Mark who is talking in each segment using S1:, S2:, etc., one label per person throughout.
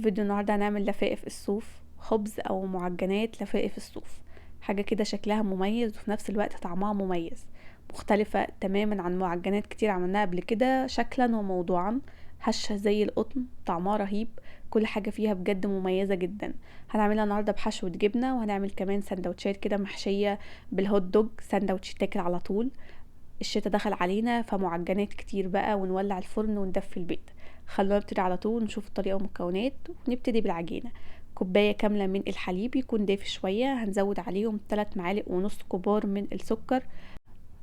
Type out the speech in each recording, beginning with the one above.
S1: فيديو النهارده هنعمل لفائف الصوف، خبز او معجنات لفائف الصوف. حاجه كده شكلها مميز وفي نفس الوقت طعمها مميز، مختلفه تماما عن معجنات كتير عملناها قبل كده شكلا وموضوعا. هشه زي القطن، طعمها رهيب، كل حاجه فيها بجد مميزه جدا. هنعملها النهارده بحشوه جبنه، وهنعمل كمان سندوتشات كده محشيه بالهوت دوج، سندوتش تاكل على طول. الشتا دخل علينا فمعجنات كتير بقى، ونولع الفرن وندفي البيت. خلونا نبتدي على طول نشوف الطريقة والمكونات، ونبتدي بالعجينة. كوباية كاملة من الحليب يكون دافي شوية، هنزود عليهم 3 معالق ونص كبار من السكر،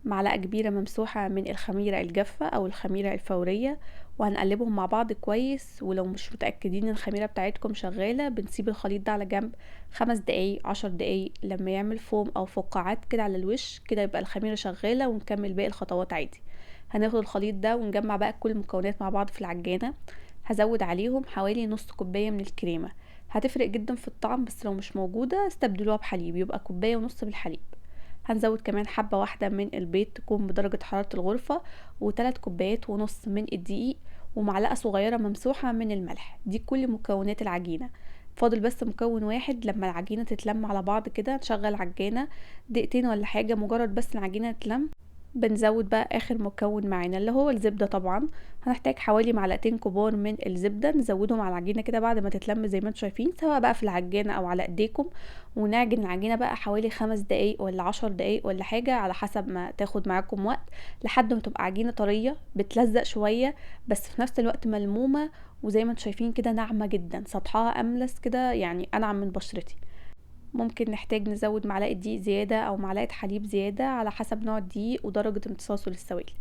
S1: معلقة كبيرة ممسوحة من الخميرة الجافة أو الخميرة الفورية، وهنقلبهم مع بعض كويس. ولو مش متأكدين ان الخميرة بتاعتكم شغالة، بنسيب الخليط ده على جنب 5 دقايق 10 دقايق لما يعمل فوم أو فقاعات كده على الوش، كده يبقى الخميرة شغالة، ونكمل باقي الخطوات عادي. هناخد الخليط ده ونجمع بقى كل المكونات مع بعض في العجانة. هزود عليهم حوالي نص كوباية من الكريمة، هتفرق جدا في الطعم، بس لو مش موجودة استبدلوها بحليب، يبقى كوباية ونص بالحليب. هنزود كمان حبة واحدة من البيض تكون بدرجة حرارة الغرفة، و3 كوبايات ونص من الدقيق، ومعلقة صغيرة ممسوحة من الملح. دي كل مكونات العجينة. فاضل بس مكون واحد، لما العجينة تتلم على بعض كده نشغل عجانة دقيقتين ولا حاجة، مجرد بس العجينة تتلم بنزود بقى اخر مكون معانا اللي هو الزبدة. طبعا هنحتاج حوالي معلقتين كبار من الزبدة، نزودهم على العجينة كده بعد ما تتلم زي ما انتم شايفين، سواء بقى في العجانة او على ايديكم. ونعجن العجينة بقى حوالي 5 دقايق ولا 10 دقايق ولا حاجة، على حسب ما تاخد معاكم وقت، لحد ما تبقى عجينة طرية بتلزق شوية بس في نفس الوقت ملمومة. وزي ما انتم شايفين كده ناعمة جدا، سطحها املس كده، يعني انعم من بشرتي. ممكن نحتاج نزود معلقة دقيق زيادة أو معلقة حليب زيادة على حسب نوع الدقيق ودرجة امتصاصه للسوائل.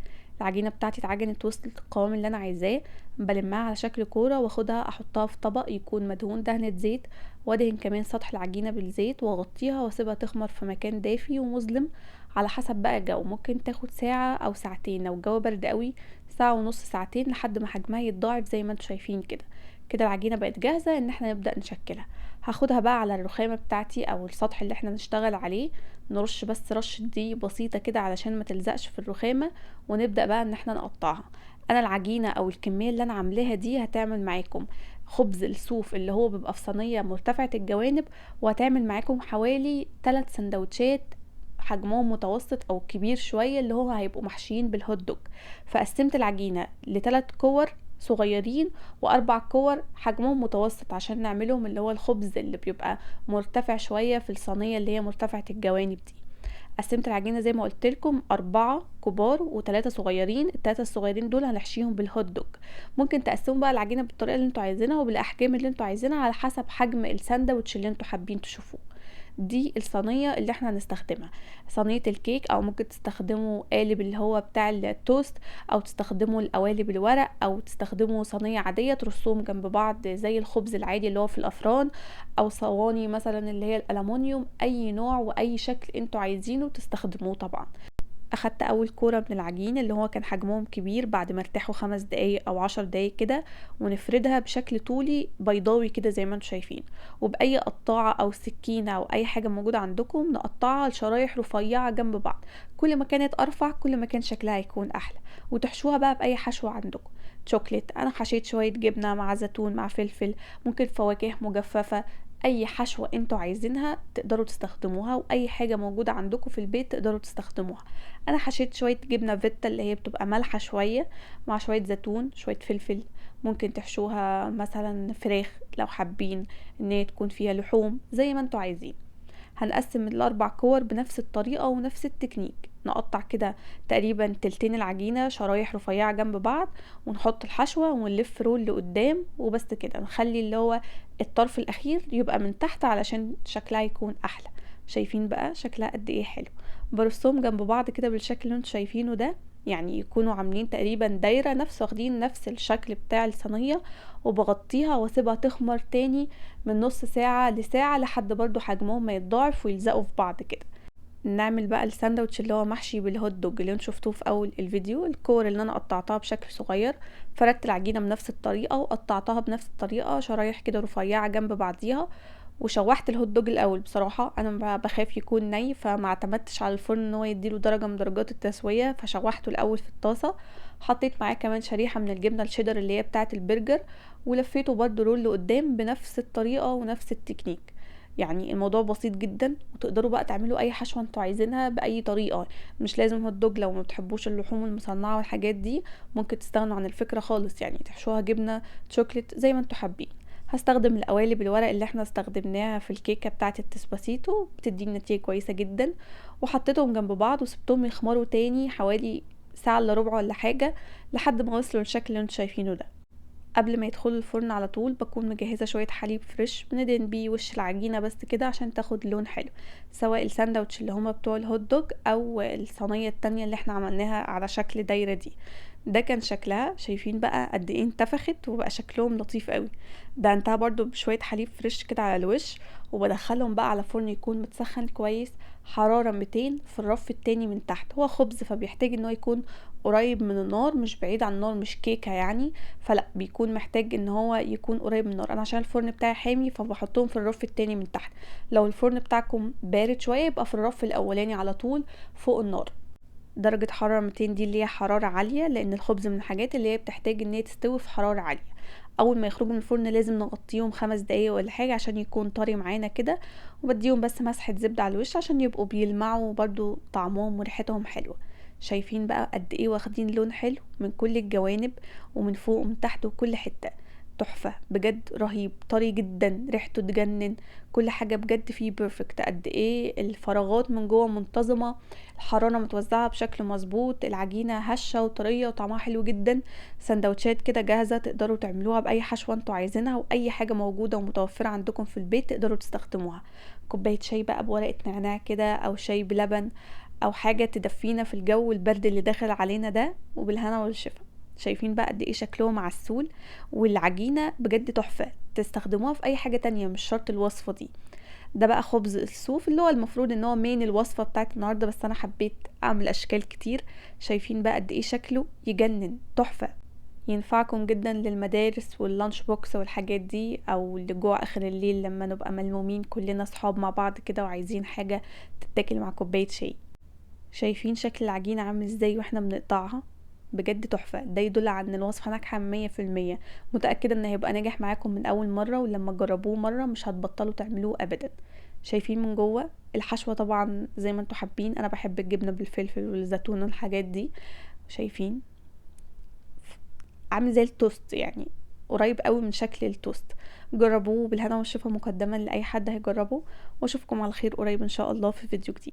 S1: العجينة بتاعتي اتعجنت، وصلت القوام اللي أنا عايزاه. بلمها على شكل كورة واخدها أحطها في طبق يكون مدهون دهنة زيت، وادهن كمان سطح العجينة بالزيت واغطيها واسيبها تخمر في مكان دافي ومظلم. على حسب بقى الجو، ممكن تاخد ساعة أو ساعتين، لو الجو برد قوي ساعة ونص ساعتين، لحد ما حجمها يتضاعف زي ما انتوا شايفين كده. كده العجينة بقت جاهزة ان احنا نبدأ نشكلها. هاخدها بقى على الرخامة بتاعتي او السطح اللي احنا نشتغل عليه، نرش بس رشة دقيق بسيطة كده علشان ما تلزقش في الرخامة، ونبدأ بقى ان احنا نقطعها. انا العجينة او الكمية اللي انا عاملاها دي هتعمل معاكم خبز الصوف اللي هو بيبقى في صينية مرتفعة الجوانب، وهتعمل معاكم حوالي 3 سندوتشات حجمهم متوسط او كبير شوية، اللي هو هيبقوا محشيين بالهوت دوج. فقسمت العجينة ل3 كور صغيرين، و4 كور حجمهم متوسط، عشان نعملهم اللي هو الخبز اللي بيبقى مرتفع شوية في الصينية اللي هي مرتفعة الجوانب دي. قسمت العجينة زي ما قلت لكم 4 كبار و3 صغيرين، ال3 الصغيرين دول هنحشيهم بالهوت دوج. ممكن تقسموا بقى العجينة بالطريقة اللي انتوا عايزينها وبالأحجام اللي انتوا عايزينها على حسب حجم الساندوتش اللي انتوا حابين تشوفوه. دي الصينية اللي احنا هنستخدمها، صينية الكيك، او ممكن تستخدموا قالب اللي هو بتاع التوست، او تستخدموا القوالب الورق، او تستخدموا صينية عادية ترصوهم جنب بعض زي الخبز العادي اللي هو في الافران، او صواني مثلا اللي هي الالومنيوم. اي نوع واي شكل انتوا عايزينه تستخدموه طبعا. اخدت اول كورة من العجين اللي هو كان حجمهم كبير، بعد ما ارتاحوا 5 دقايق او 10 دقايق كده، ونفردها بشكل طولي بيضاوي كده زي ما انتم شايفين. وبأي قطاعة او سكينة او اي حاجة موجودة عندكم نقطعها لشرايح رفيعة جنب بعض. كل ما كانت ارفع كل ما كان شكلها هيكون احلى. وتحشوها بقى بأي حشوة عندكم. شوكليت، انا حشيت شوية جبنة مع زيتون مع فلفل، ممكن فواكه مجففة. اي حشوة انتوا عايزينها تقدروا تستخدموها، واي حاجة موجودة عندكم في البيت تقدروا تستخدموها. انا حشيت شويه جبنه فيتا اللي هي بتبقى مالحه شويه، مع شويه زيتون شويه فلفل. ممكن تحشوها مثلا فراخ لو حابين ان هي تكون فيها لحوم، زي ما انتوا عايزين. هنقسم ال4 كور بنفس الطريقه ونفس التكنيك، نقطع كده تقريبا تلتين العجينه شرايح رفيعه جنب بعض، ونحط الحشوه ونلف رول لقدام، وبس كده. نخلي اللي هو الطرف الاخير يبقى من تحت علشان شكلها يكون احلى. شايفين بقى شكلها قد ايه حلو؟ برصهم جنب بعض كده بالشكل اللي انتوا شايفينه ده، يعني يكونوا عاملين تقريبا دايرة، واخدين نفس الشكل بتاع الصينية. وبغطيها واسيبها تخمر تاني من نص ساعة لساعة، لحد برضو حجمهم ما يتضاعف ويلزقوا في بعض كده. نعمل بقى الساندوتش اللي هو محشي بالهوت دوج اللي انتوا شفتوه في اول الفيديو. الكور اللي انا قطعتها بشكل صغير، فردت العجينة بنفس الطريقة وقطعتها بنفس الطريقة شرايح كده رفيعة جنب بعضيها، وشوحت الهوت دوج الاول. بصراحه انا بخاف يكون ني، فما اعتمدتش على الفرن ان هو يديله درجه من درجات التسويه، فشوحته الاول في الطاسه. حطيت معاه كمان شريحه من الجبنه الشيدر اللي هي بتاعه البرجر، ولفيته برده رول لقدام بنفس الطريقه ونفس التكنيك. يعني الموضوع بسيط جدا، وتقدروا بقى تعملوا اي حشوه انتوا عايزينها باي طريقه. مش لازم هوت دوج، لو ما بتحبوش اللحوم المصنعه والحاجات دي ممكن تستغنوا عن الفكره خالص، يعني تحشوها جبنه شوكليت زي ما انتوا حابين. هستخدم القوالب الورق اللي احنا استخدمناها في الكيكه بتاعه التسباسيتو، بتدي نتيجه كويسه جدا. وحطيتهم جنب بعض وسبتهم يخمروا تاني حوالي ساعه الا ربع ولا حاجه، لحد ما وصلوا للشكل اللي انتوا شايفينه ده. قبل ما يدخلوا الفرن على طول بكون مجهزه شويه حليب فريش بندهن بيه وش العجينه بس كده عشان تاخد لون حلو، سواء الساندوتش اللي هما بتوع الهوت دوج او الصينيه التانية اللي احنا عملناها على شكل دايره دي. ده كان شكلها، شايفين بقى قد ايه انتفخت وبقى شكلهم لطيف قوي. دهنتها برضو بشويه حليب فريش كده على الوش، وبدخلهم بقى على فرن يكون متسخن كويس، حراره 200 في الرف التاني من تحت. هو خبز فبيحتاج ان هو يكون قريب من النار، مش بعيد عن النار، مش كيكه يعني، فلا بيكون محتاج ان هو يكون قريب من النار. انا عشان الفرن بتاعي حامي فبحطهم في الرف التاني من تحت. لو الفرن بتاعكم بارد شويه يبقى في الرف الاولاني على طول فوق النار. درجة حرارة 200 دي اللي هي حرارة عالية، لان الخبز من الحاجات اللي هي بتحتاج ان هي تستوي في حرارة عالية. اول ما يخرجوا من الفرن لازم نغطيهم 5 دقايق ولا حاجة عشان يكون طري معانا كده، وبديهم بس مسحة زبدة على الوش عشان يبقوا بيلمعوا، وبرده طعمهم وريحتهم حلوة. شايفين بقى قد ايه واخدين لون حلو من كل الجوانب ومن فوق ومن تحت وكل حتة. تحفة بجد، رهيب، طري جدا، ريحته تجنن، كل حاجة بجد فيه بيرفكت. قد ايه الفراغات من جوه منتظمة، الحرارة متوزعة بشكل مظبوط، العجينة هشة وطرية وطعمها حلو جدا. سندوتشات كده جاهزة تقدروا تعملوها بأي حشوة انتوا عايزينها، وأي حاجة موجودة ومتوفرة عندكم في البيت تقدروا تستخدموها. كوباية شاي بقى بورقة نعناع كده، أو شاي بلبن، أو حاجة تدفينا في الجو البرد اللي داخل علينا ده، وبالهنا والشفا. شايفين بقى قد ايه شكلهم عسول، والعجينة بجد تحفة، تستخدموها في اي حاجة تانية مش شرط الوصفة دي. ده بقى خبز الصوف اللي هو المفروض ان هو مين الوصفة بتاعت النهاردة، بس انا حبيت اعمل اشكال كتير. شايفين بقى قد ايه شكله يجنن، تحفة. ينفعكم جدا للمدارس واللانش بوكس والحاجات دي، او لجوع اخر الليل لما نبقى ملمومين كلنا صحاب مع بعض كده وعايزين حاجة تتاكل مع كوباية شاي. شايفين شكل العجينة عامل ازاي واحنا بنقطعها؟ بجد تحفة. ده يدل على ان الوصفة ناجحة 100%. متأكدة ان هيبقى ناجح معاكم من اول مرة، ولما تجربوه مرة مش هتبطلوا تعملوه ابدا. شايفين من جوه الحشوة طبعا زي ما انتوا حابين، انا بحب الجبنة بالفلفل والزيتون والحاجات دي. شايفين عامل زي التوست يعني، قريب قوي من شكل التوست. جربوه بالهنا والشفا مقدما لاي حد هيجربه، واشوفكم على خير قريب ان شاء الله في فيديو جديد.